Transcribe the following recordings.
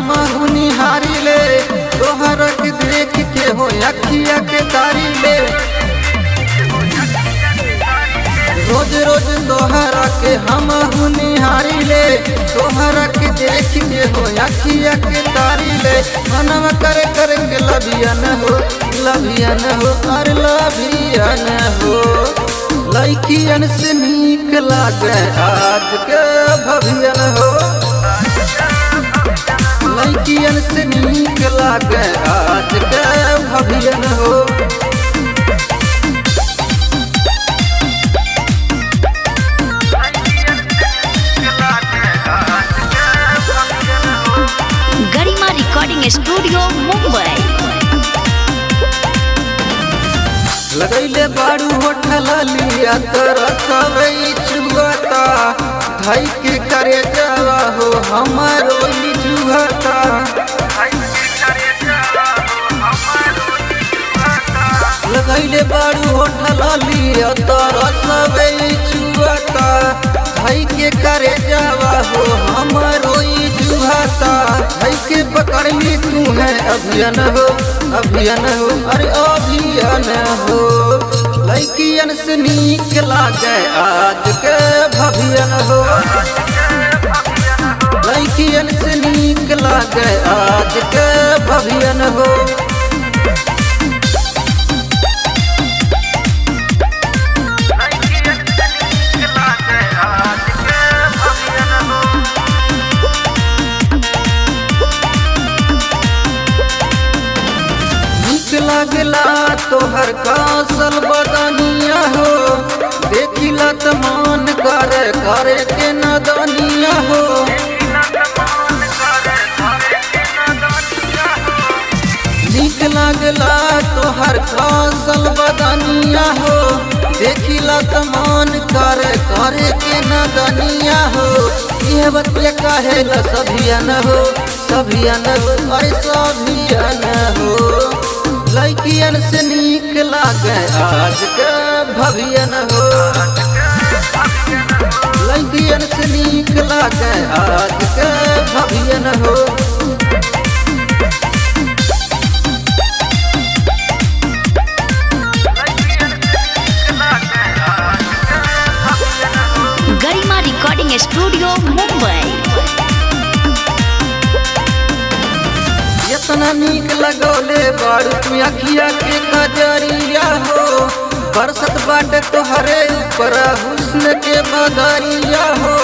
हम निहारी ले, तोहरा के देख के हो अखिया के तारी ले। रोज रोज तोहरा के हम निहारी ले, तोहरा के देख के हो अखिया के तारी ले। मनवा करे करे के लभियन हो, लभियन हो, अरे लभियन हो। लड़कियन से नीक लागे आज के भवियन हो, लड़कियन से नीक लागे आज के भवियन हो। गरिमा रिकॉर्डिंग स्टूडियो मुंबई। लगैले बारू होठल लिया तोरा सबे छुआता, धाई के करे जावा हो हमारो जुहता। लगैले बारू होठल लिया तोरा सबे छुआता, धाई के करे जावा हो हमारो जुहता। धाई के पकड़ली तू है अभियन हो, अभियन हो, अरे अभियन हो। लड़कियन से नीक लागे आज के भवियन हो, लड़कियन से नीक लागे आज के भवियन हो। लगला तोहर कासल बदनिया हो, देखिला त मन करे करे के नदनिया हो। नीक लगला तोहर कासल बदनिया हो, देखिला त मन करे करे के नदनिया हो। ये बतिया काहे ला सभियन हो, सभियन हो, अरे सभियन हो। लड़कियन से नीक लागे आज के भवियन हो, लड़कियन से नीक लागे आज के भवियन हो। गरिमा रिकॉर्डिंग स्टूडियो मुंबई। इतना नीक लगौले बारू तू अखिया के कजरिया हो, बरसत बाटे तोहरे ऊपर हुस्न के बदरिया हो।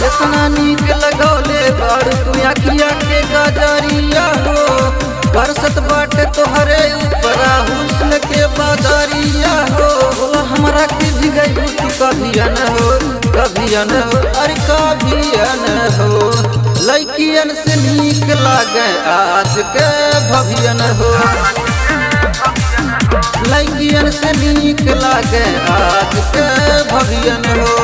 इतना नीक लगौले बारू तू अखिया के कजरिया हो, बरसत बाटे तोहरे ऊपर हुस्न के बदरिया हो। बोला हमरा के भिगई तू कभियन हो, कभियन हो, अरे कभियन हो। लड़कियन से नीक लागे आज के भवियन हो, लड़कियन से नीक लागे आज के भवियन हो।